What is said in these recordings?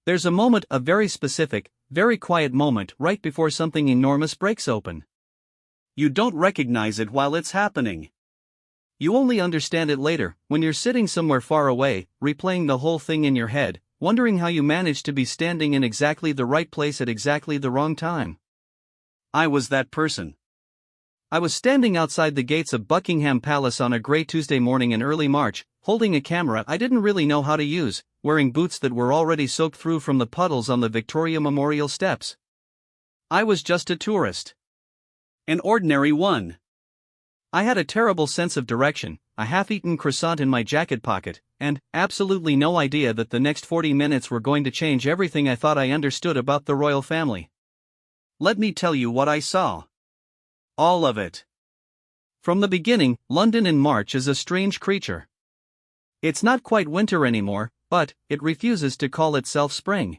There's a moment, a very specific, very quiet moment right before something enormous breaks open. You don't recognize it while it's happening. You only understand it later, when you're sitting somewhere far away, replaying the whole thing in your head, wondering how you managed to be standing in exactly the right place at exactly the wrong time. I was that person. I was standing outside the gates of Buckingham Palace on a grey Tuesday morning in early March, holding a camera I didn't really know how to use, wearing boots that were already soaked through from the puddles on the Victoria Memorial steps. I was just a tourist. An ordinary one. I had a terrible sense of direction, a half-eaten croissant in my jacket pocket, and absolutely no idea that the next 40 minutes were going to change everything I thought I understood about the royal family. Let me tell you what I saw. All of it. From the beginning, London in March is a strange creature. It's not quite winter anymore, but it refuses to call itself spring.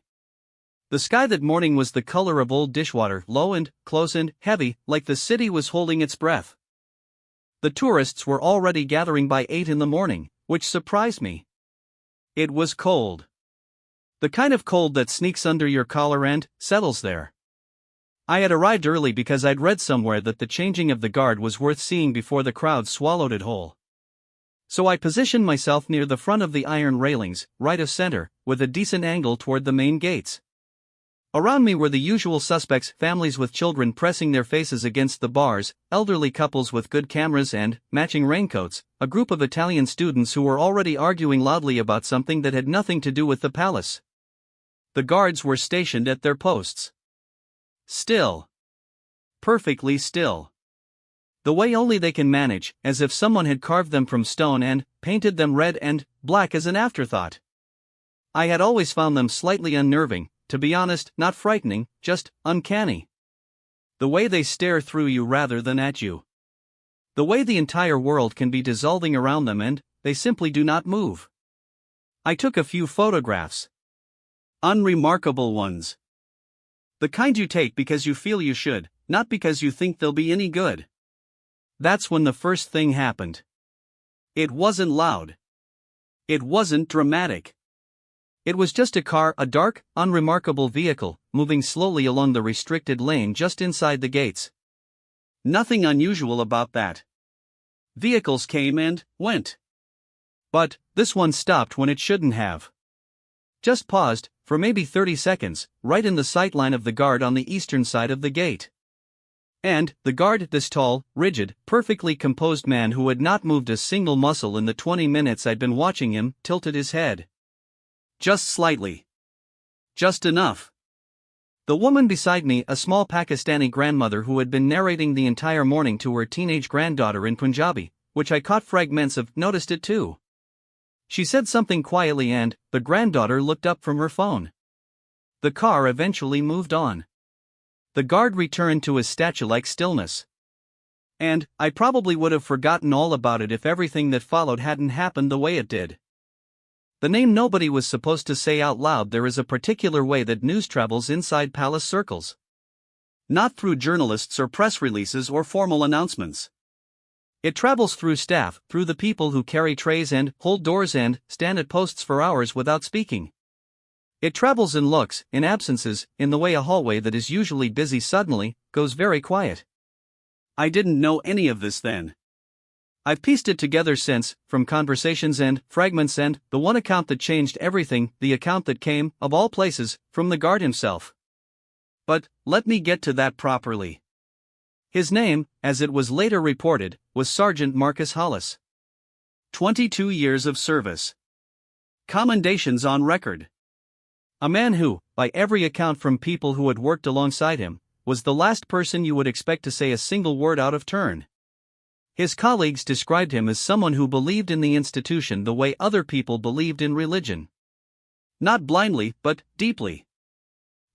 The sky that morning was the color of old dishwater, low and close and heavy, like the city was holding its breath. The tourists were already gathering by 8 in the morning, which surprised me. It was cold. The kind of cold that sneaks under your collar and settles there. I had arrived early because I'd read somewhere that the changing of the guard was worth seeing before the crowd swallowed it whole. So I positioned myself near the front of the iron railings, right of center, with a decent angle toward the main gates. Around me were the usual suspects, families with children pressing their faces against the bars, elderly couples with good cameras and matching raincoats, a group of Italian students who were already arguing loudly about something that had nothing to do with the palace. The guards were stationed at their posts. Still. Perfectly still. The way only they can manage, as if someone had carved them from stone and painted them red and black as an afterthought. I had always found them slightly unnerving, to be honest, not frightening, just uncanny. The way they stare through you rather than at you. The way the entire world can be dissolving around them and they simply do not move. I took a few photographs. Unremarkable ones. The kind you take because you feel you should, not because you think they'll be any good. That's when the first thing happened. It wasn't loud. It wasn't dramatic. It was just a car, a dark, unremarkable vehicle, moving slowly along the restricted lane just inside the gates. Nothing unusual about that. Vehicles came and went. But this one stopped when it shouldn't have. Just paused, for maybe 30 seconds, right in the sightline of the guard on the eastern side of the gate. And the guard, this tall, rigid, perfectly composed man who had not moved a single muscle in the 20 minutes I'd been watching him, tilted his head. Just slightly. Just enough. The woman beside me, a small Pakistani grandmother who had been narrating the entire morning to her teenage granddaughter in Punjabi, which I caught fragments of, noticed it too. She said something quietly and the granddaughter looked up from her phone. The car eventually moved on. The guard returned to his statue-like stillness. And I probably would have forgotten all about it if everything that followed hadn't happened the way it did. The name nobody was supposed to say out loud. There is a particular way that news travels inside palace circles. Not through journalists or press releases or formal announcements. It travels through staff, through the people who carry trays and hold doors and stand at posts for hours without speaking. It travels in looks, in absences, in the way a hallway that is usually busy suddenly goes very quiet. I didn't know any of this then. I've pieced it together since, from conversations and fragments and the one account that changed everything, the account that came, of all places, from the guard himself. But let me get to that properly. His name, as it was later reported, was Sergeant Marcus Hollis. 22 years of service. Commendations on record. A man who, by every account from people who had worked alongside him, was the last person you would expect to say a single word out of turn. His colleagues described him as someone who believed in the institution the way other people believed in religion. Not blindly, but deeply.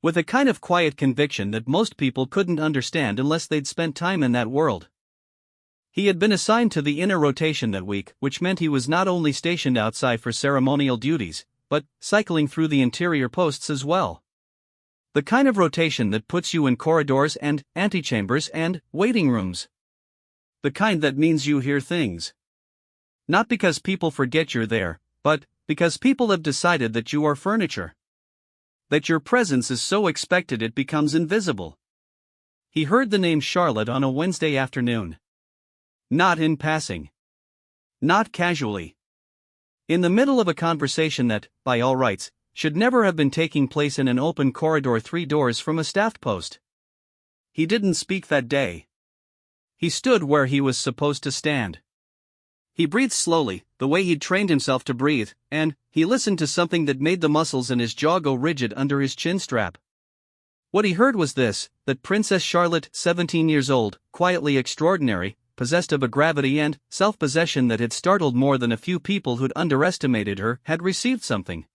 With a kind of quiet conviction that most people couldn't understand unless they'd spent time in that world. He had been assigned to the inner rotation that week, which meant he was not only stationed outside for ceremonial duties, but cycling through the interior posts as well. The kind of rotation that puts you in corridors and antechambers and waiting rooms. The kind that means you hear things. Not because people forget you're there, but because people have decided that you are furniture. that your presence is so expected it becomes invisible. He heard the name Charlotte on a Wednesday afternoon. Not in passing. Not casually. In the middle of a conversation that, by all rights, should never have been taking place in an open corridor 3 doors from a staff post. He didn't speak that day. He stood where he was supposed to stand. He breathed slowly, the way he'd trained himself to breathe, and he listened to something that made the muscles in his jaw go rigid under his chin strap. What he heard was this: that Princess Charlotte, 17 years old, quietly extraordinary, possessed of a gravity and self-possession that had startled more than a few people who'd underestimated her, had received something.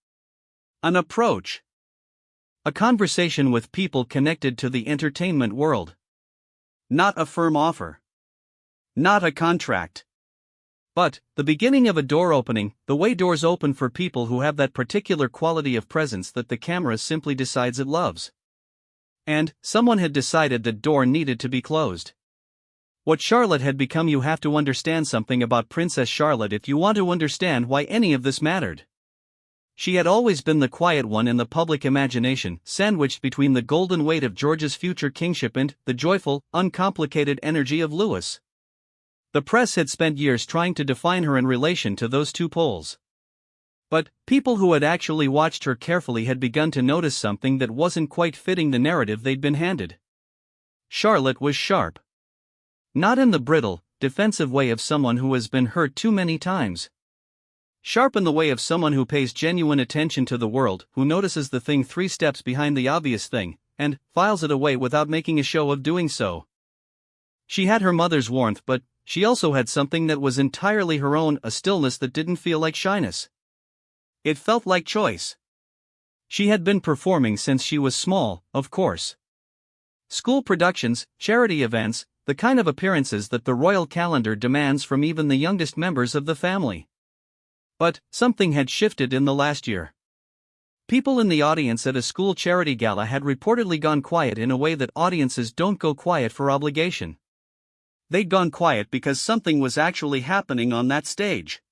An approach. A conversation with people connected to the entertainment world. Not a firm offer. Not a contract. But the beginning of a door opening, the way doors open for people who have that particular quality of presence that the camera simply decides it loves. And someone had decided that door needed to be closed. What Charlotte had become. You have to understand something about Princess Charlotte if you want to understand why any of this mattered. She had always been the quiet one in the public imagination, sandwiched between the golden weight of George's future kingship and the joyful, uncomplicated energy of Louis. The press had spent years trying to define her in relation to those two poles. But people who had actually watched her carefully had begun to notice something that wasn't quite fitting the narrative they'd been handed. Charlotte was sharp. Not in the brittle, defensive way of someone who has been hurt too many times. Sharp in the way of someone who pays genuine attention to the world, who notices the thing 3 steps behind the obvious thing, and files it away without making a show of doing so. She had her mother's warmth, but she also had something that was entirely her own, a stillness that didn't feel like shyness. It felt like choice. She had been performing since she was small, of course. School productions, charity events, the kind of appearances that the royal calendar demands from even the youngest members of the family. But something had shifted in the last year. People in the audience at a school charity gala had reportedly gone quiet in a way that audiences don't go quiet for obligation. They'd gone quiet because something was actually happening on that stage.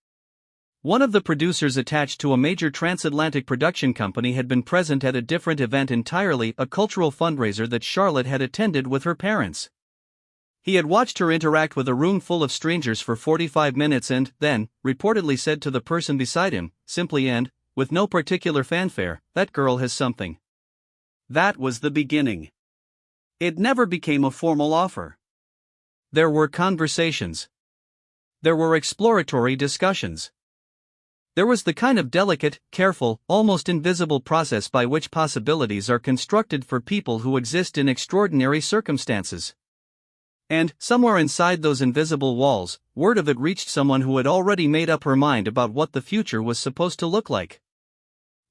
One of the producers attached to a major transatlantic production company had been present at a different event entirely, a cultural fundraiser that Charlotte had attended with her parents. He had watched her interact with a room full of strangers for 45 minutes and then, reportedly said to the person beside him, simply and, with no particular fanfare, "That girl has something." That was the beginning. It never became a formal offer. There were conversations. There were exploratory discussions. There was the kind of delicate, careful, almost invisible process by which possibilities are constructed for people who exist in extraordinary circumstances. And, somewhere inside those invisible walls, word of it reached someone who had already made up her mind about what the future was supposed to look like.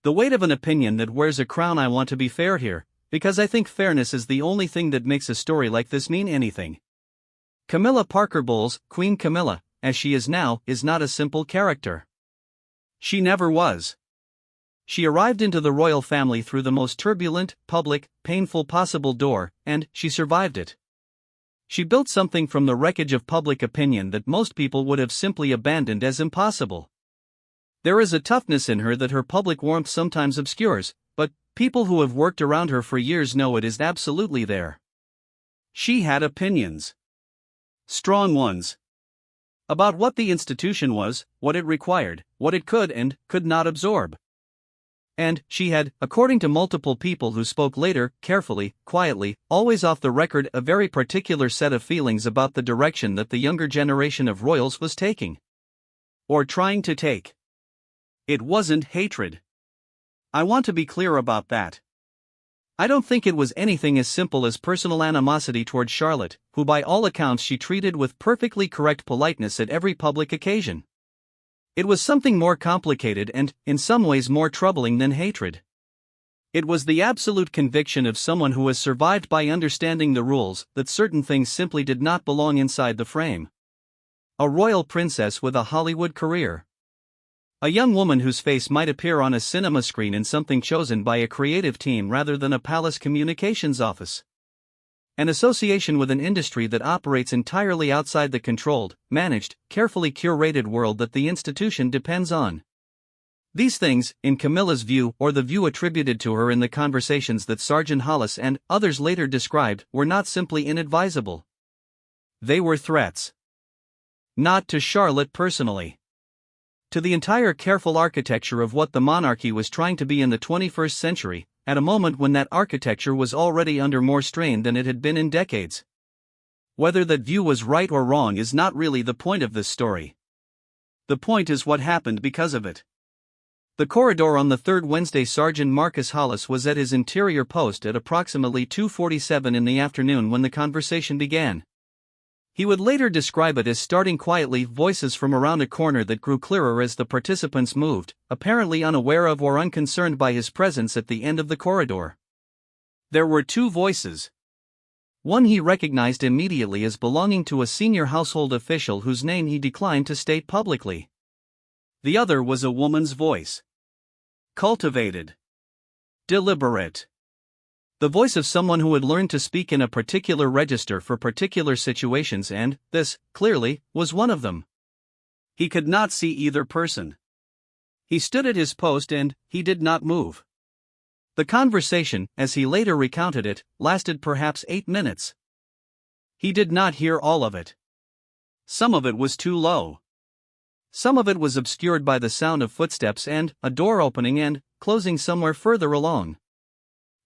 The weight of an opinion that wears a crown. I want to be fair here, because I think fairness is the only thing that makes a story like this mean anything. Camilla Parker Bowles, Queen Camilla, as she is now, is not a simple character. She never was. She arrived into the royal family through the most turbulent, public, painful possible door, and she survived it. She built something from the wreckage of public opinion that most people would have simply abandoned as impossible. There is a toughness in her that her public warmth sometimes obscures, but people who have worked around her for years know it is absolutely there. She had opinions. Strong ones. About what the institution was, what it required, what it could and could not absorb. And she had, according to multiple people who spoke later, carefully, quietly, always off the record, a very particular set of feelings about the direction that the younger generation of royals was taking. Or trying to take. It wasn't hatred. I want to be clear about that. I don't think it was anything as simple as personal animosity toward Charlotte, who by all accounts she treated with perfectly correct politeness at every public occasion. It was something more complicated and, in some ways, more troubling than hatred. It was the absolute conviction of someone who has survived by understanding the rules that certain things simply did not belong inside the frame. A royal princess with a Hollywood career. A young woman whose face might appear on a cinema screen in something chosen by a creative team rather than a palace communications office. An association with an industry that operates entirely outside the controlled, managed, carefully curated world that the institution depends on. These things, in Camilla's view or the view attributed to her in the conversations that Sergeant Hollis and others later described, were not simply inadvisable. They were threats. Not to Charlotte personally. To the entire careful architecture of what the monarchy was trying to be in the 21st century, at a moment when that architecture was already under more strain than it had been in decades. Whether that view was right or wrong is not really the point of this story. The point is what happened because of it. The corridor on the third Wednesday. Sergeant Marcus Hollis was at his interior post at approximately 2:47 in the afternoon when the conversation began. He would later describe it as starting quietly, voices from around a corner that grew clearer as the participants moved, apparently unaware of or unconcerned by his presence at the end of the corridor. There were two voices. One he recognized immediately as belonging to a senior household official whose name he declined to state publicly. The other was a woman's voice. Cultivated. Deliberate. The voice of someone who had learned to speak in a particular register for particular situations, and this, clearly, was one of them. He could not see either person. He stood at his post and he did not move. The conversation, as he later recounted it, lasted perhaps 8 minutes. He did not hear all of it. Some of it was too low. Some of it was obscured by the sound of footsteps and a door opening and closing somewhere further along.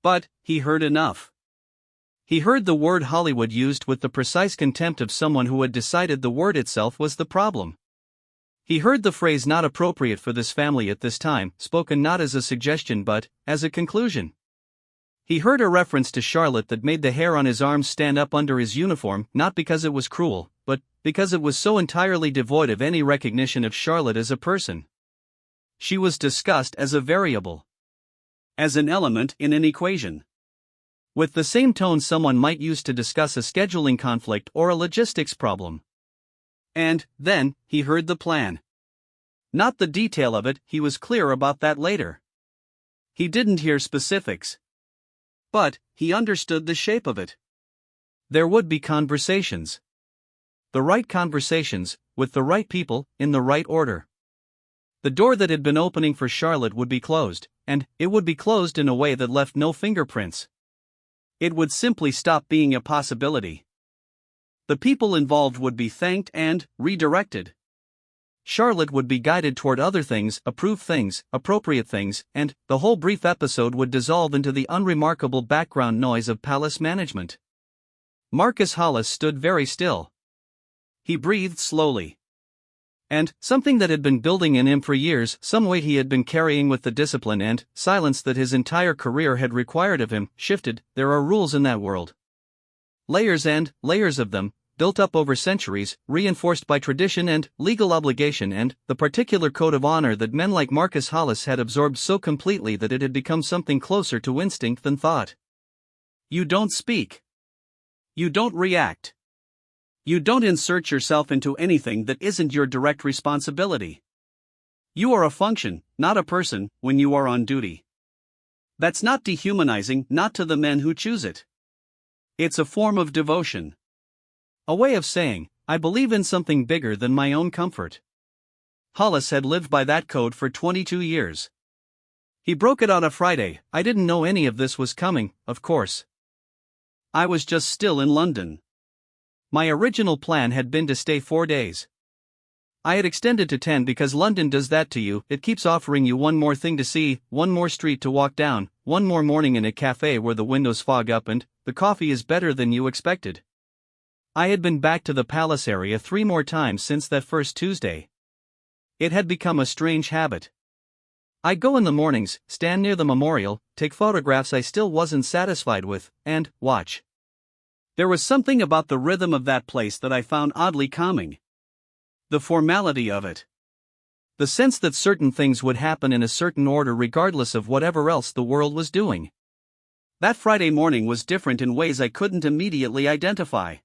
But he heard enough. He heard the word Hollywood used with the precise contempt of someone who had decided the word itself was the problem. He heard the phrase "not appropriate for this family at this time," spoken not as a suggestion but as a conclusion. He heard a reference to Charlotte that made the hair on his arms stand up under his uniform, not because it was cruel, but because it was so entirely devoid of any recognition of Charlotte as a person. She was discussed as a variable. As an element in an equation. With the same tone someone might use to discuss a scheduling conflict or a logistics problem. And then he heard the plan. Not the detail of it, he was clear about that later. He didn't hear specifics. But he understood the shape of it. There would be conversations. The right conversations, with the right people, in the right order. The door that had been opening for Charlotte would be closed, and it would be closed in a way that left no fingerprints. It would simply stop being a possibility. The people involved would be thanked and redirected. Charlotte would be guided toward other things, approved things, appropriate things, and the whole brief episode would dissolve into the unremarkable background noise of palace management. Marcus Hollis stood very still. He breathed slowly. And something that had been building in him for years, some weight he had been carrying with the discipline and silence that his entire career had required of him, shifted. There are rules in that world. Layers and layers of them, built up over centuries, reinforced by tradition and legal obligation and the particular code of honor that men like Marcus Hollis had absorbed so completely that it had become something closer to instinct than thought. You don't speak. You don't react. You don't insert yourself into anything that isn't your direct responsibility. You are a function, not a person, when you are on duty. That's not dehumanizing, not to the men who choose it. It's a form of devotion. A way of saying, I believe in something bigger than my own comfort. Hollis had lived by that code for 22 years. He broke it on a Friday. I didn't know any of this was coming, of course. I was just still in London. My original plan had been to stay 4 days. I had extended to 10 because London does that to you. It keeps offering you one more thing to see, one more street to walk down, one more morning in a cafe where the windows fog up and the coffee is better than you expected. I had been back to the palace area 3 more times since that first Tuesday. It had become a strange habit. I'd go in the mornings, stand near the memorial, take photographs I still wasn't satisfied with, and watch. There was something about the rhythm of that place that I found oddly calming. The formality of it. The sense that certain things would happen in a certain order regardless of whatever else the world was doing. That Friday morning was different in ways I couldn't immediately identify.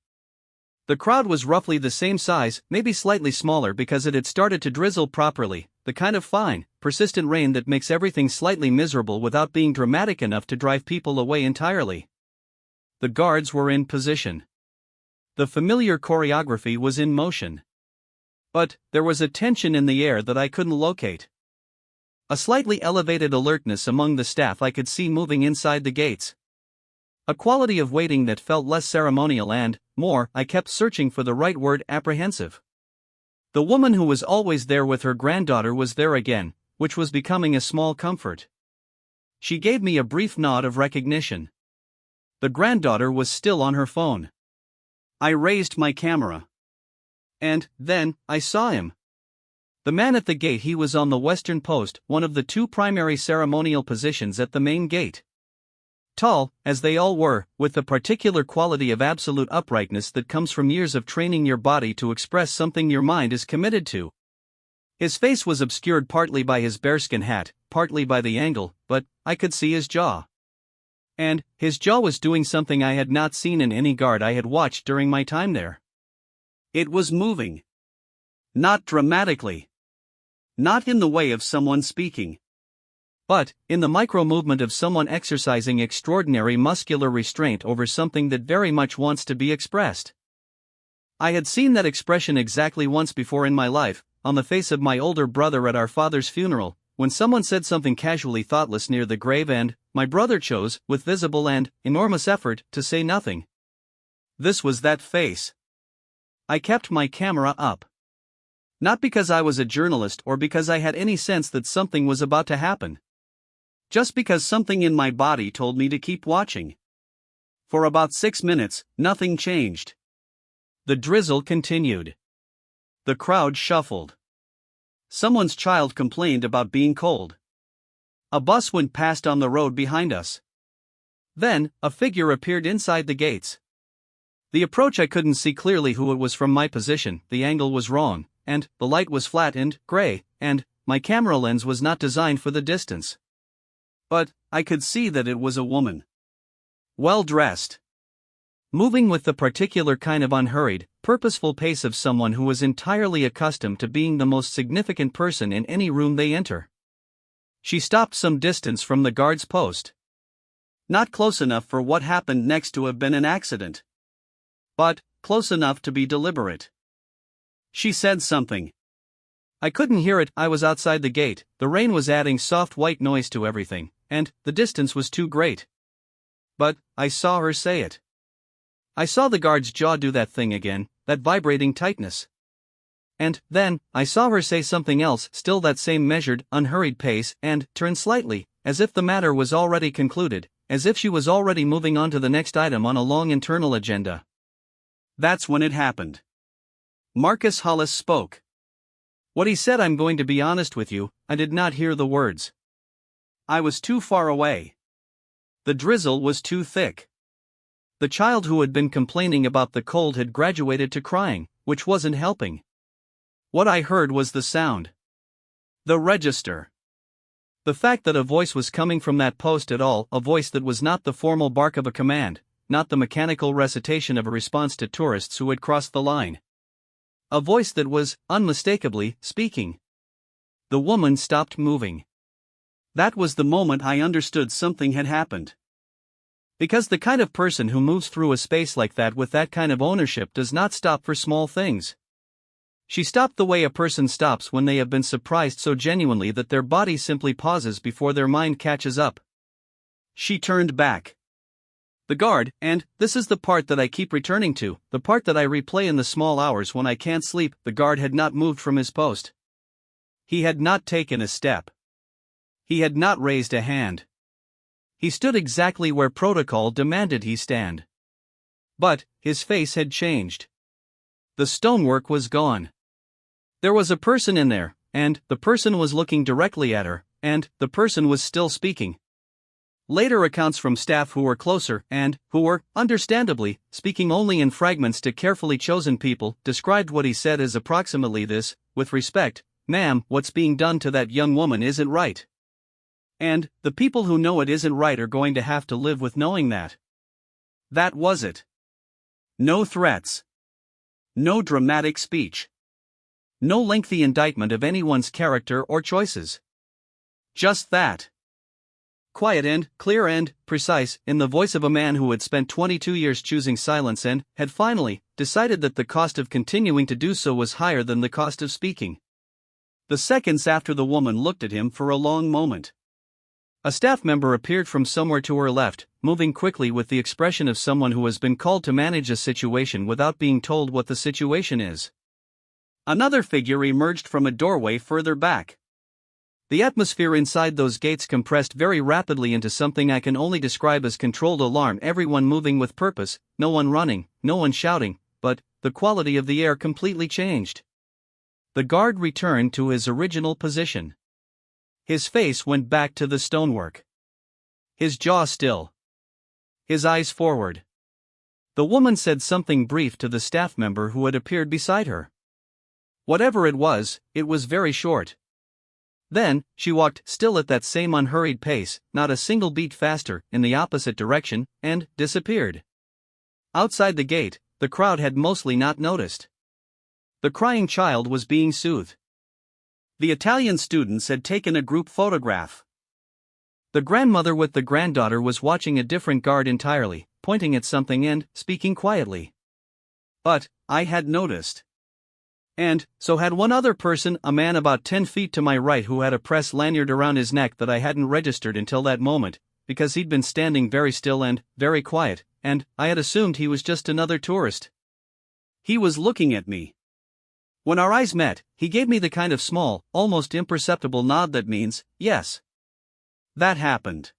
The crowd was roughly the same size, maybe slightly smaller because it had started to drizzle properly, the kind of fine, persistent rain that makes everything slightly miserable without being dramatic enough to drive people away entirely. The guards were in position. The familiar choreography was in motion. But there was a tension in the air that I couldn't locate. A slightly elevated alertness among the staff I could see moving inside the gates. A quality of waiting that felt less ceremonial and, more, I kept searching for the right word, apprehensive. The woman who was always there with her granddaughter was there again, which was becoming a small comfort. She gave me a brief nod of recognition. The granddaughter was still on her phone. I raised my camera. And, then, I saw him. The man at the gate. He was on the western post, one of the two primary ceremonial positions at the main gate. Tall, as they all were, with the particular quality of absolute uprightness that comes from years of training your body to express something your mind is committed to. His face was obscured partly by his bearskin hat, partly by the angle, but I could see his jaw. And his jaw was doing something I had not seen in any guard I had watched during my time there. It was moving. Not dramatically. Not in the way of someone speaking. But, in the micro-movement of someone exercising extraordinary muscular restraint over something that very much wants to be expressed. I had seen that expression exactly once before in my life, on the face of my older brother at our father's funeral, when someone said something casually thoughtless near the grave and, my brother chose, with visible and enormous effort, to say nothing. This was that face. I kept my camera up. Not because I was a journalist or because I had any sense that something was about to happen. Just because something in my body told me to keep watching. For about 6 minutes, nothing changed. The drizzle continued. The crowd shuffled. Someone's child complained about being cold. A bus went past on the road behind us. Then, a figure appeared inside the gates. The approach, I couldn't see clearly who it was from my position, the angle was wrong, and the light was flat and gray, and my camera lens was not designed for the distance. But I could see that it was a woman. Well dressed. Moving with the particular kind of unhurried, purposeful pace of someone who was entirely accustomed to being the most significant person in any room they enter. She stopped some distance from the guard's post. Not close enough for what happened next to have been an accident. But close enough to be deliberate. She said something. I couldn't hear it. I was outside the gate, the rain was adding soft white noise to everything, and the distance was too great. But I saw her say it. I saw the guard's jaw do that thing again, that vibrating tightness. And then, I saw her say something else, still that same measured, unhurried pace, and turn slightly, as if the matter was already concluded, as if she was already moving on to the next item on a long internal agenda. That's when it happened. Marcus Hollis spoke. What he said, I'm going to be honest with you, I did not hear the words. I was too far away. The drizzle was too thick. The child who had been complaining about the cold had graduated to crying, which wasn't helping. What I heard was the sound. The register. The fact that a voice was coming from that post at all, a voice that was not the formal bark of a command, not the mechanical recitation of a response to tourists who had crossed the line. A voice that was, unmistakably, speaking. The woman stopped moving. That was the moment I understood something had happened. Because the kind of person who moves through a space like that with that kind of ownership does not stop for small things. She stopped the way a person stops when they have been surprised so genuinely that their body simply pauses before their mind catches up. She turned back. The guard, and this is the part that I keep returning to, the part that I replay in the small hours when I can't sleep, the guard had not moved from his post. He had not taken a step. He had not raised a hand. He stood exactly where protocol demanded he stand. But his face had changed. The stonework was gone. There was a person in there, and the person was looking directly at her, and the person was still speaking. Later accounts from staff who were closer and who were, understandably, speaking only in fragments to carefully chosen people, described what he said as approximately this: with respect, ma'am, what's being done to that young woman isn't right. And the people who know it isn't right are going to have to live with knowing that. That was it. No threats. No dramatic speech. No lengthy indictment of anyone's character or choices. Just that. Quiet and clear and precise, in the voice of a man who had spent 22 years choosing silence and had finally decided that the cost of continuing to do so was higher than the cost of speaking. The seconds after, the woman looked at him for a long moment. A staff member appeared from somewhere to her left, moving quickly with the expression of someone who has been called to manage a situation without being told what the situation is. Another figure emerged from a doorway further back. The atmosphere inside those gates compressed very rapidly into something I can only describe as controlled alarm, everyone moving with purpose, no one running, no one shouting, but the quality of the air completely changed. The guard returned to his original position. His face went back to the stonework. His jaw still. His eyes forward. The woman said something brief to the staff member who had appeared beside her. Whatever it was very short. Then, she walked, still at that same unhurried pace, not a single beat faster, in the opposite direction, and disappeared. Outside the gate, the crowd had mostly not noticed. The crying child was being soothed. The Italian students had taken a group photograph. The grandmother with the granddaughter was watching a different guard entirely, pointing at something and speaking quietly. But I had noticed. And so had one other person, a man about 10 feet to my right who had a press lanyard around his neck that I hadn't registered until that moment, because he'd been standing very still and very quiet, and I had assumed he was just another tourist. He was looking at me. When our eyes met, he gave me the kind of small, almost imperceptible nod that means, yes. That happened.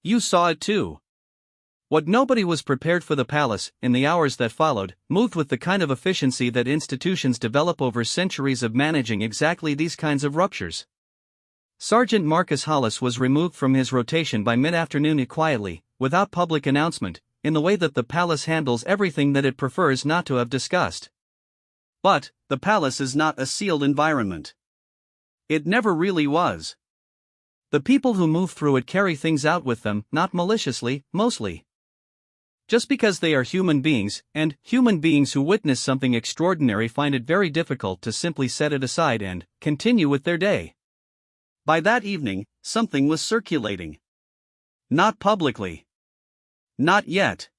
You saw it too. What nobody was prepared for, the palace, in the hours that followed, moved with the kind of efficiency that institutions develop over centuries of managing exactly these kinds of ruptures. Sergeant Marcus Hollis was removed from his rotation by mid-afternoon quietly, without public announcement, in the way that the palace handles everything that it prefers not to have discussed. But the palace is not a sealed environment. It never really was. The people who move through it carry things out with them, not maliciously, mostly. Just because they are human beings, and human beings who witness something extraordinary find it very difficult to simply set it aside and continue with their day. By that evening, something was circulating. Not publicly. Not yet.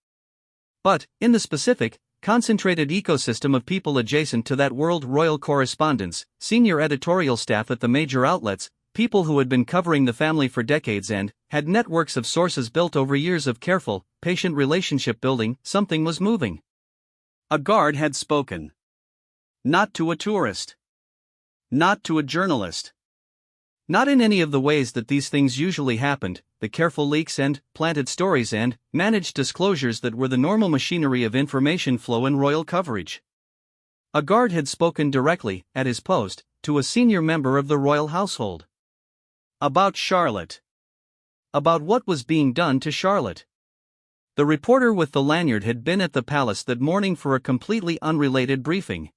But, in the specific, concentrated ecosystem of people adjacent to that world, royal correspondents, senior editorial staff at the major outlets, people who had been covering the family for decades and had networks of sources built over years of careful, patient relationship building, something was moving. A guard had spoken. Not to a tourist. Not to a journalist. Not in any of the ways that these things usually happened, the careful leaks and planted stories and managed disclosures that were the normal machinery of information flow in royal coverage. A guard had spoken directly, at his post, to a senior member of the royal household. About Charlotte. About what was being done to Charlotte. The reporter with the lanyard had been at the palace that morning for a completely unrelated briefing.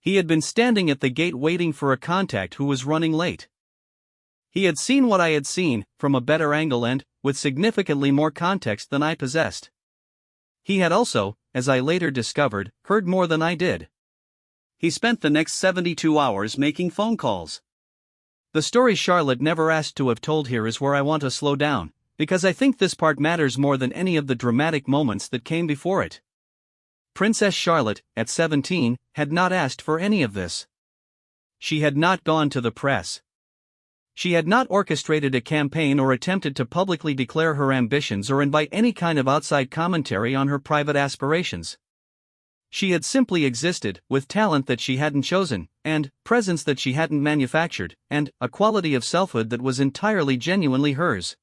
He had been standing at the gate waiting for a contact who was running late. He had seen what I had seen, from a better angle and with significantly more context than I possessed. He had also, as I later discovered, heard more than I did. He spent the next 72 hours making phone calls. The story Charlotte never asked to have told here is where I want to slow down, because I think this part matters more than any of the dramatic moments that came before it. Princess Charlotte, at 17, had not asked for any of this. She had not gone to the press. She had not orchestrated a campaign or attempted to publicly declare her ambitions or invite any kind of outside commentary on her private aspirations. She had simply existed, with talent that she hadn't chosen, and presence that she hadn't manufactured, and a quality of selfhood that was entirely genuinely hers.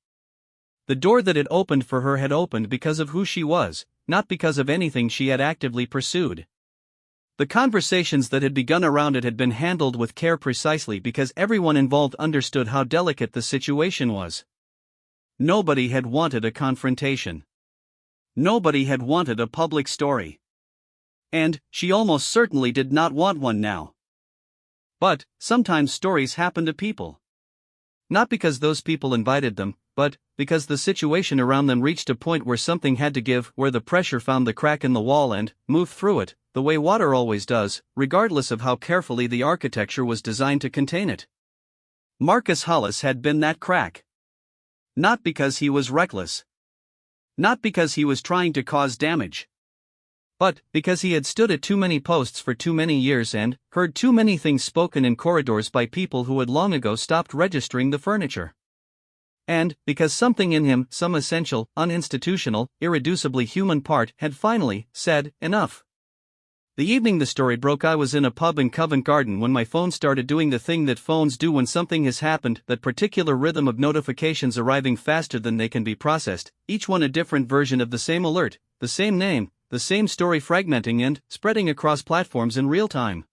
The door that had opened for her had opened because of who she was, not because of anything she had actively pursued. The conversations that had begun around it had been handled with care precisely because everyone involved understood how delicate the situation was. Nobody had wanted a confrontation. Nobody had wanted a public story. And she almost certainly did not want one now. But sometimes stories happen to people. Not because those people invited them, but because the situation around them reached a point where something had to give, where the pressure found the crack in the wall and moved through it, the way water always does, regardless of how carefully the architecture was designed to contain it. Marcus Hollis had been that crack. Not because he was reckless. Not because he was trying to cause damage. But, because he had stood at too many posts for too many years and heard too many things spoken in corridors by people who had long ago stopped registering the furniture. And, because something in him, some essential, uninstitutional, irreducibly human part, had finally said, enough. The evening the story broke, I was in a pub in Covent Garden when my phone started doing the thing that phones do when something has happened, that particular rhythm of notifications arriving faster than they can be processed, each one a different version of the same alert, the same name, the same story, fragmenting and spreading across platforms in real time.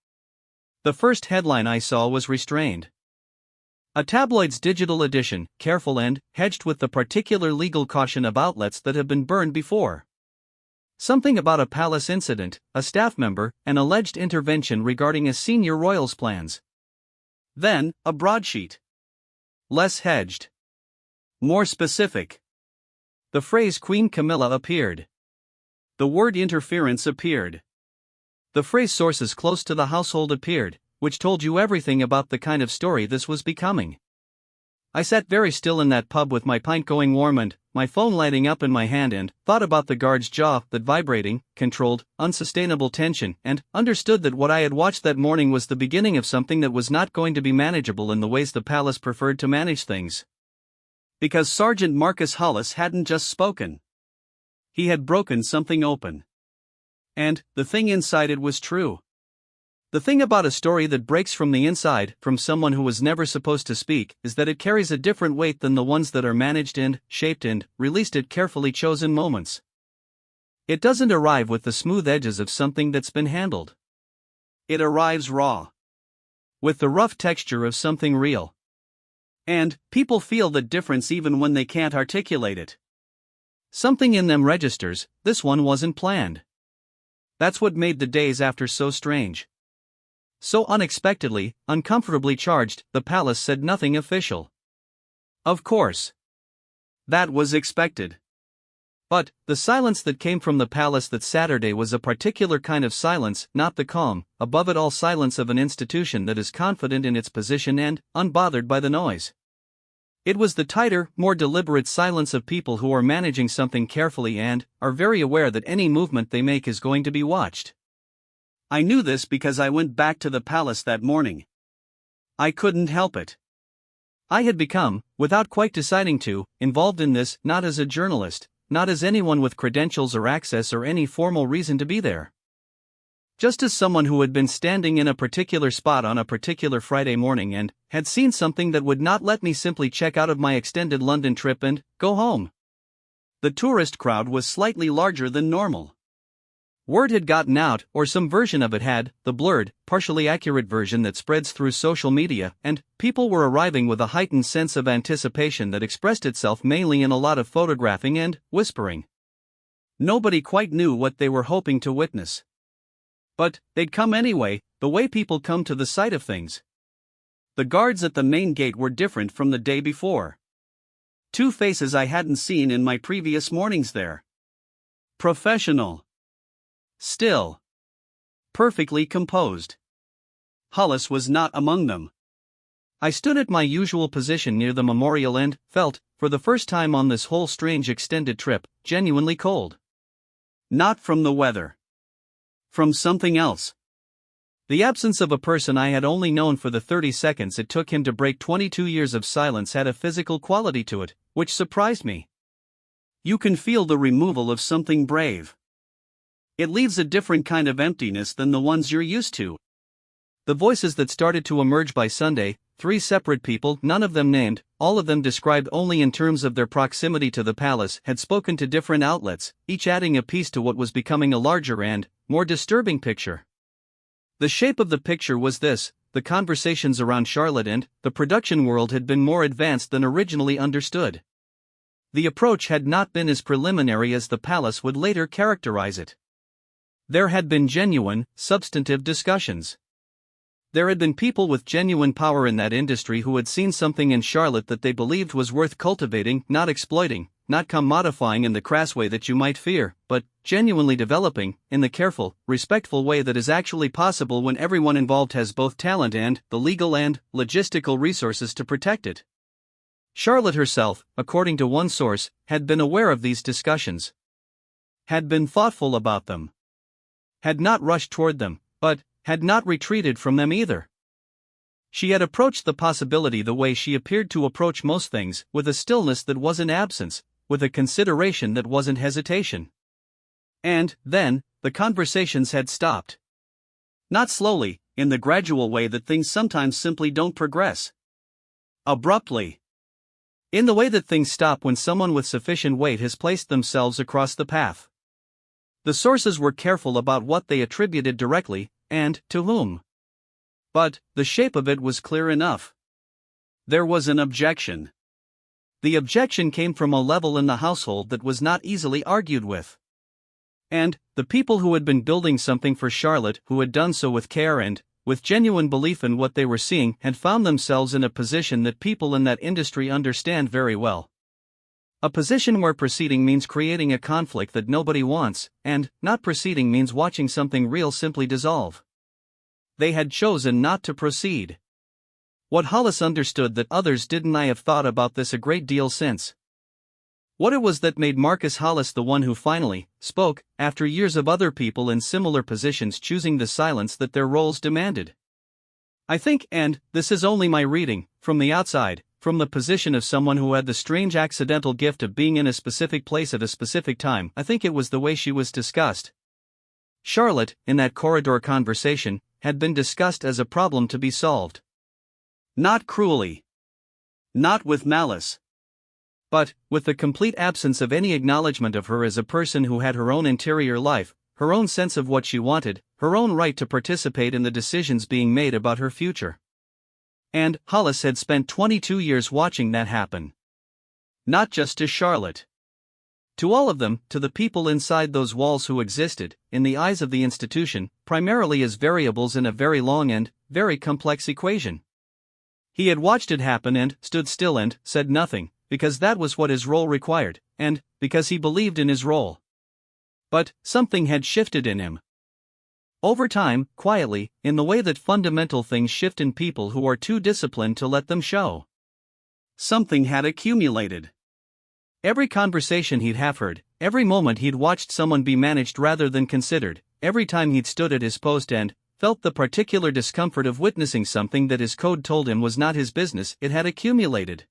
The first headline I saw was "Restrained." A tabloid's digital edition, careful and hedged with the particular legal caution of outlets that have been burned before. Something about a palace incident, a staff member, an alleged intervention regarding a senior royal's plans. Then, a broadsheet. Less hedged. More specific. The phrase Queen Camilla appeared. The word interference appeared. The phrase sources close to the household appeared, which told you everything about the kind of story this was becoming. I sat very still in that pub with my pint going warm and my phone lighting up in my hand and thought about the guard's jaw, that vibrating, controlled, unsustainable tension, and understood that what I had watched that morning was the beginning of something that was not going to be manageable in the ways the palace preferred to manage things. Because Sergeant Marcus Hollis hadn't just spoken. He had broken something open. And the thing inside it was true. The thing about a story that breaks from the inside, from someone who was never supposed to speak, is that it carries a different weight than the ones that are managed and shaped and released at carefully chosen moments. It doesn't arrive with the smooth edges of something that's been handled. It arrives raw. With the rough texture of something real. And people feel that difference even when they can't articulate it. Something in them registers, this one wasn't planned. That's what made the days after so strange. So unexpectedly, uncomfortably charged, the palace said nothing official. Of course. That was expected. But the silence that came from the palace that Saturday was a particular kind of silence, not the calm, above it all silence of an institution that is confident in its position and unbothered by the noise. It was the tighter, more deliberate silence of people who are managing something carefully and are very aware that any movement they make is going to be watched. I knew this because I went back to the palace that morning. I couldn't help it. I had become, without quite deciding to, involved in this, not as a journalist, not as anyone with credentials or access or any formal reason to be there. Just as someone who had been standing in a particular spot on a particular Friday morning and had seen something that would not let me simply check out of my extended London trip and go home. The tourist crowd was slightly larger than normal. Word had gotten out, or some version of it had, the blurred, partially accurate version that spreads through social media, and people were arriving with a heightened sense of anticipation that expressed itself mainly in a lot of photographing and whispering. Nobody quite knew what they were hoping to witness. But they'd come anyway, the way people come to the sight of things. The guards at the main gate were different from the day before. Two faces I hadn't seen in my previous mornings there. Professional. Still. Perfectly composed. Hollis was not among them. I stood at my usual position near the memorial and felt, for the first time on this whole strange extended trip, genuinely cold. Not from the weather. From something else. The absence of a person I had only known for the 30 seconds it took him to break 22 years of silence had a physical quality to it, which surprised me. You can feel the removal of something brave. It leaves a different kind of emptiness than the ones you're used to. The voices that started to emerge by Sunday, 3 separate people, none of them named, all of them described only in terms of their proximity to the palace, had spoken to different outlets, each adding a piece to what was becoming a larger and more disturbing picture. The shape of the picture was this: the conversations around Charlotte and the production world had been more advanced than originally understood. The approach had not been as preliminary as the palace would later characterize it. There had been genuine, substantive discussions. There had been people with genuine power in that industry who had seen something in Charlotte that they believed was worth cultivating, not exploiting, not commodifying in the crass way that you might fear, but genuinely developing, in the careful, respectful way that is actually possible when everyone involved has both talent and the legal and logistical resources to protect it. Charlotte herself, according to one source, had been aware of these discussions. Had been thoughtful about them. had not rushed toward them, but had not retreated from them either. She had approached the possibility the way she appeared to approach most things, with a stillness that wasn't absence, with a consideration that wasn't hesitation. And, then, the conversations had stopped. Not slowly, in the gradual way that things sometimes simply don't progress. Abruptly. In the way that things stop when someone with sufficient weight has placed themselves across the path. The sources were careful about what they attributed directly, and to whom. But the shape of it was clear enough. There was an objection. The objection came from a level in the household that was not easily argued with. And the people who had been building something for Charlotte, who had done so with care and with genuine belief in what they were seeing, had found themselves in a position that people in that industry understand very well. A position where proceeding means creating a conflict that nobody wants, and not proceeding means watching something real simply dissolve. They had chosen not to proceed. What Hollis understood that others didn't. I have thought about this a great deal since. What it was that made Marcus Hollis the one who finally spoke, after years of other people in similar positions choosing the silence that their roles demanded. I think, and this is only my reading, from the outside, from the position of someone who had the strange accidental gift of being in a specific place at a specific time, I think it was the way she was discussed. Charlotte, in that corridor conversation, had been discussed as a problem to be solved. Not cruelly. Not with malice. But, with the complete absence of any acknowledgement of her as a person who had her own interior life, her own sense of what she wanted, her own right to participate in the decisions being made about her future. And Hollis had spent 22 years watching that happen. Not just to Charlotte. To all of them, to the people inside those walls who existed, in the eyes of the institution, primarily as variables in a very long and very complex equation. He had watched it happen and stood still and said nothing, because that was what his role required, and because he believed in his role. But something had shifted in him. Over time, quietly, in the way that fundamental things shift in people who are too disciplined to let them show. Something had accumulated. Every conversation he'd have heard, every moment he'd watched someone be managed rather than considered, every time he'd stood at his post and felt the particular discomfort of witnessing something that his code told him was not his business, it had accumulated.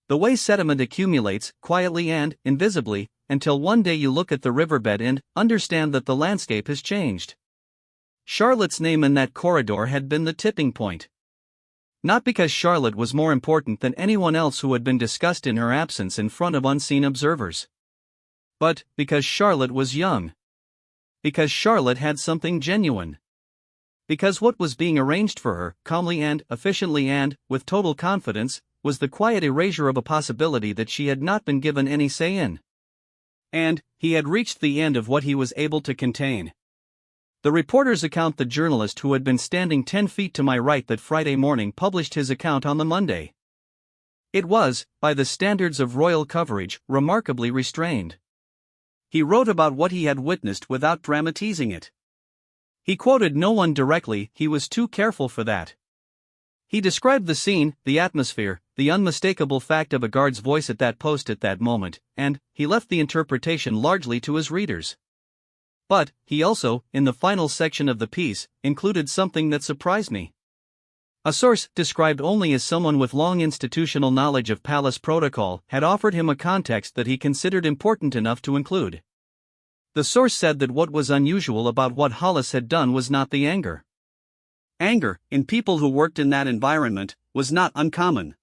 The way sediment accumulates, quietly and invisibly, until one day you look at the riverbed and understand that the landscape has changed. Charlotte's name in that corridor had been the tipping point. Not because Charlotte was more important than anyone else who had been discussed in her absence in front of unseen observers. But because Charlotte was young. Because Charlotte had something genuine. Because what was being arranged for her, calmly and efficiently and with total confidence, was the quiet erasure of a possibility that she had not been given any say in. And he had reached the end of what he was able to contain. The reporter's account. The journalist who had been standing 10 feet to my right that Friday morning published his account on the Monday. It was, by the standards of royal coverage, remarkably restrained. He wrote about what he had witnessed without dramatizing it. He quoted no one directly, he was too careful for that. He described the scene, the atmosphere, the unmistakable fact of a guard's voice at that post at that moment, and he left the interpretation largely to his readers. But he also, in the final section of the piece, included something that surprised me. A source, described only as someone with long institutional knowledge of palace protocol, had offered him a context that he considered important enough to include. The source said that what was unusual about what Hollis had done was not the anger. Anger, in people who worked in that environment, was not uncommon.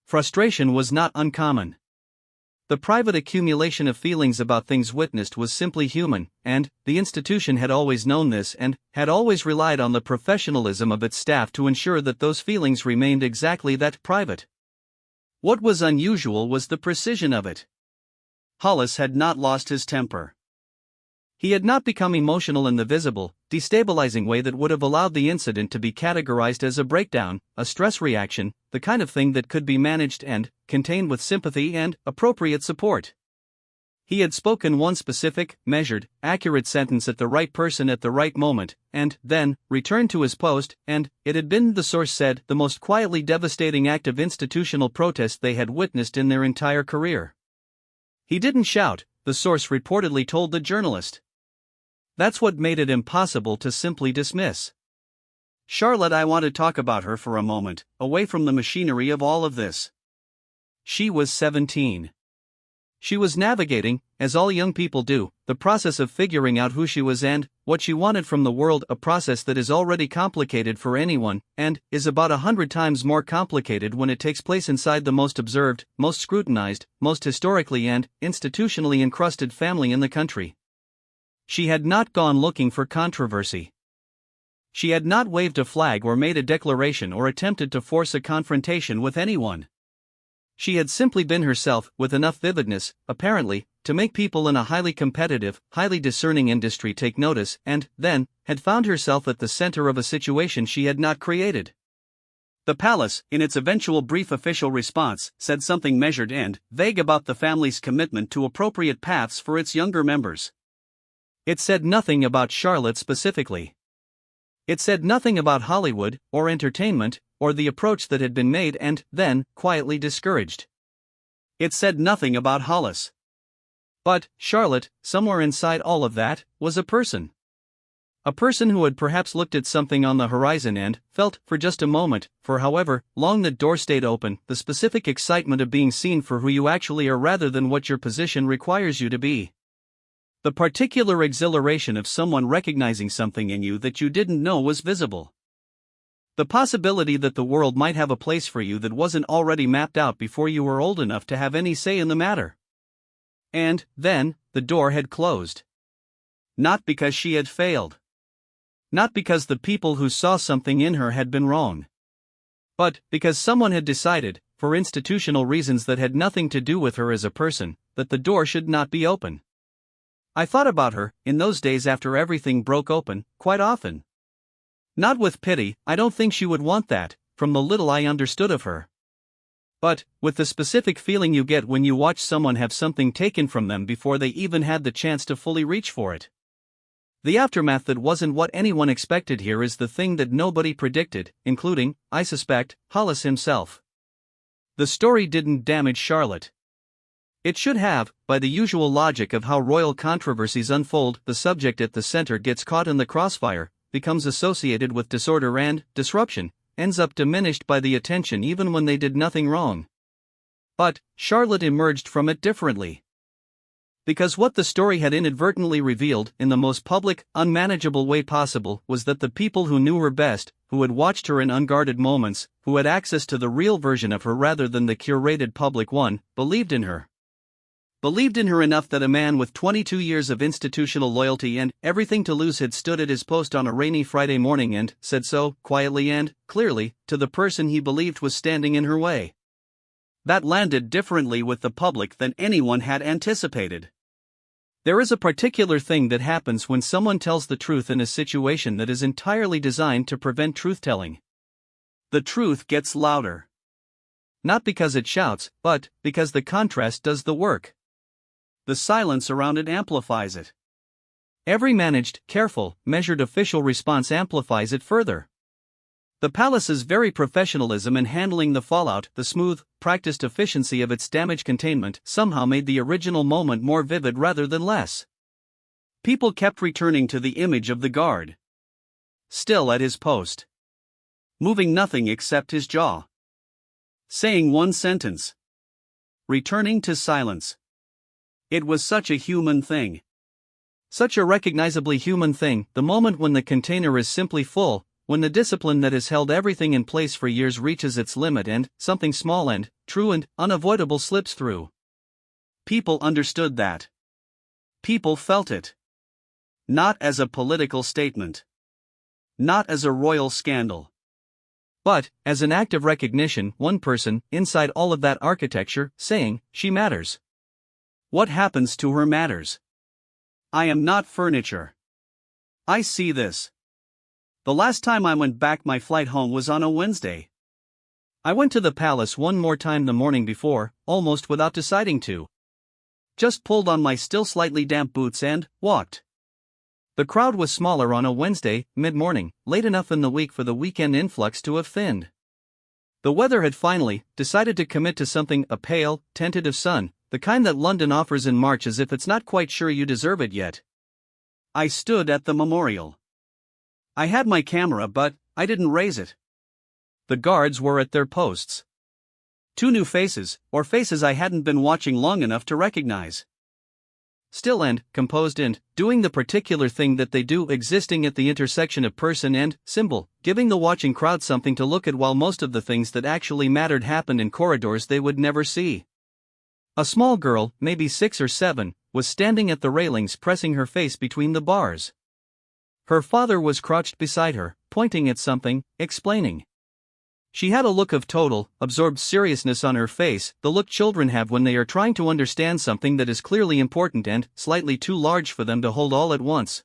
Frustration was not uncommon. The private accumulation of feelings about things witnessed was simply human, and the institution had always known this and had always relied on the professionalism of its staff to ensure that those feelings remained exactly that, private. What was unusual was the precision of it. Hollis had not lost his temper. He had not become emotional in the visible, destabilizing way that would have allowed the incident to be categorized as a breakdown, a stress reaction, the kind of thing that could be managed and contained with sympathy and appropriate support. He had spoken one specific, measured, accurate sentence at the right person at the right moment, and then returned to his post, and it had been, the source said, the most quietly devastating act of institutional protest they had witnessed in their entire career. He didn't shout, the source reportedly told the journalist. That's what made it impossible to simply dismiss Charlotte. I want to talk about her for a moment, away from the machinery of all of this. She was 17. She was navigating, as all young people do, the process of figuring out who she was and what she wanted from the world, a process that is already complicated for anyone, and is about 100 times more complicated when it takes place inside the most observed, most scrutinized, most historically and institutionally encrusted family in the country. She had not gone looking for controversy. She had not waved a flag or made a declaration or attempted to force a confrontation with anyone. She had simply been herself, with enough vividness, apparently, to make people in a highly competitive, highly discerning industry take notice, and, then, had found herself at the center of a situation she had not created. The palace, in its eventual brief official response, said something measured and vague about the family's commitment to appropriate paths for its younger members. It said nothing about Charlotte specifically. It said nothing about Hollywood, or entertainment, or the approach that had been made and, then, quietly discouraged. It said nothing about Hollis. But, Charlotte, somewhere inside all of that, was a person. A person who had perhaps looked at something on the horizon and felt, for just a moment, for however long the door stayed open, the specific excitement of being seen for who you actually are rather than what your position requires you to be. The particular exhilaration of someone recognizing something in you that you didn't know was visible. The possibility that the world might have a place for you that wasn't already mapped out before you were old enough to have any say in the matter. And, then, the door had closed. Not because she had failed. Not because the people who saw something in her had been wrong. But because someone had decided, for institutional reasons that had nothing to do with her as a person, that the door should not be open. I thought about her, in those days after everything broke open, quite often. Not with pity, I don't think she would want that, from the little I understood of her. But, with the specific feeling you get when you watch someone have something taken from them before they even had the chance to fully reach for it. The aftermath that wasn't what anyone expected here is the thing that nobody predicted, including, I suspect, Hollis himself. The story didn't damage Charlotte. It should have, by the usual logic of how royal controversies unfold. The subject at the center gets caught in the crossfire, becomes associated with disorder and disruption, ends up diminished by the attention even when they did nothing wrong. But Charlotte emerged from it differently. Because what the story had inadvertently revealed, in the most public, unmanageable way possible, was that the people who knew her best, who had watched her in unguarded moments, who had access to the real version of her rather than the curated public one, believed in her. Believed in her enough that a man with 22 years of institutional loyalty and everything to lose had stood at his post on a rainy Friday morning and said so, quietly and clearly, to the person he believed was standing in her way. That landed differently with the public than anyone had anticipated. There is a particular thing that happens when someone tells the truth in a situation that is entirely designed to prevent truth-telling. The truth gets louder. Not because it shouts, but because the contrast does the work. The silence around it amplifies it. Every managed, careful, measured official response amplifies it further. The palace's very professionalism in handling the fallout, the smooth, practiced efficiency of its damage containment, somehow made the original moment more vivid rather than less. People kept returning to the image of the guard. Still at his post. Moving nothing except his jaw. Saying one sentence. Returning to silence. It was such a human thing. Such a recognizably human thing, the moment when the container is simply full, when the discipline that has held everything in place for years reaches its limit and something small and true and unavoidable slips through. People understood that. People felt it. Not as a political statement. Not as a royal scandal. But, as an act of recognition, one person, inside all of that architecture, saying, she matters. What happens to her matters. I am not furniture. I see this. The last time I went back, my flight home was on a Wednesday. I went to the palace one more time the morning before, almost without deciding to. Just pulled on my still slightly damp boots and walked. The crowd was smaller on a Wednesday, mid-morning, late enough in the week for the weekend influx to have thinned. The weather had finally decided to commit to something, a pale, tentative sun, the kind that London offers in March as if it's not quite sure you deserve it yet. I stood at the memorial. I had my camera, but I didn't raise it. The guards were at their posts. Two new faces, or faces I hadn't been watching long enough to recognize. Still and composed and doing the particular thing that they do, existing at the intersection of person and symbol, giving the watching crowd something to look at while most of the things that actually mattered happened in corridors they would never see. A small girl, maybe 6 or 7, was standing at the railings pressing her face between the bars. Her father was crouched beside her, pointing at something, explaining. She had a look of total, absorbed seriousness on her face, the look children have when they are trying to understand something that is clearly important and slightly too large for them to hold all at once.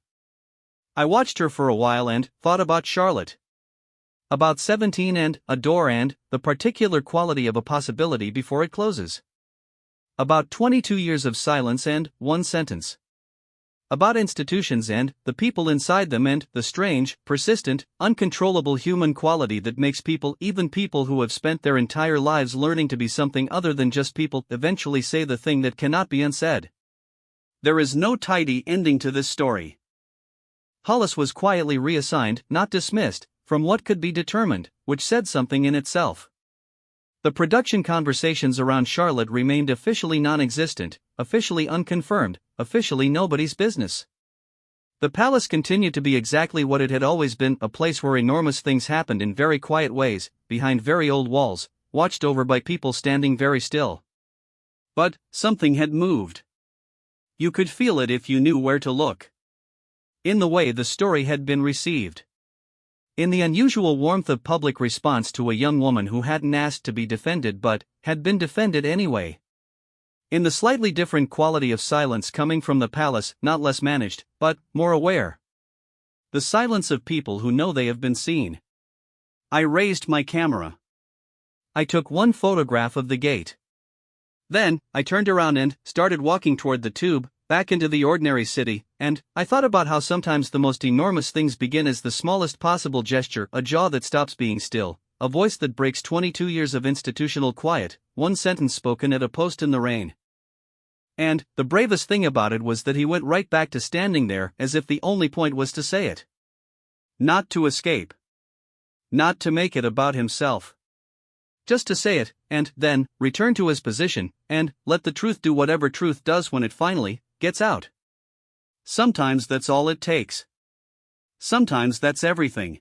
I watched her for a while and thought about Charlotte. About 17 and a door and the particular quality of a possibility before it closes. About 22 years of silence and one sentence. About institutions and the people inside them and the strange, persistent, uncontrollable human quality that makes people, even people who have spent their entire lives learning to be something other than just people, eventually say the thing that cannot be unsaid. There is no tidy ending to this story. Hollis was quietly reassigned, not dismissed, from what could be determined, which said something in itself. The production conversations around Charlotte remained officially non-existent, officially unconfirmed, officially nobody's business. The palace continued to be exactly what it had always been, a place where enormous things happened in very quiet ways, behind very old walls, watched over by people standing very still. But something had moved. You could feel it if you knew where to look. In the way the story had been received. In the unusual warmth of public response to a young woman who hadn't asked to be defended but had been defended anyway. In the slightly different quality of silence coming from the palace, not less managed, but more aware. The silence of people who know they have been seen. I raised my camera. I took one photograph of the gate. Then, I turned around and started walking toward the tube, back into the ordinary city, and I thought about how sometimes the most enormous things begin as the smallest possible gesture, a jaw that stops being still, a voice that breaks 22 years of institutional quiet, one sentence spoken at a post in the rain. And the bravest thing about it was that he went right back to standing there as if the only point was to say it. Not to escape. Not to make it about himself. Just to say it, and then return to his position, and let the truth do whatever truth does when it finally gets out. Sometimes that's all it takes. Sometimes that's everything.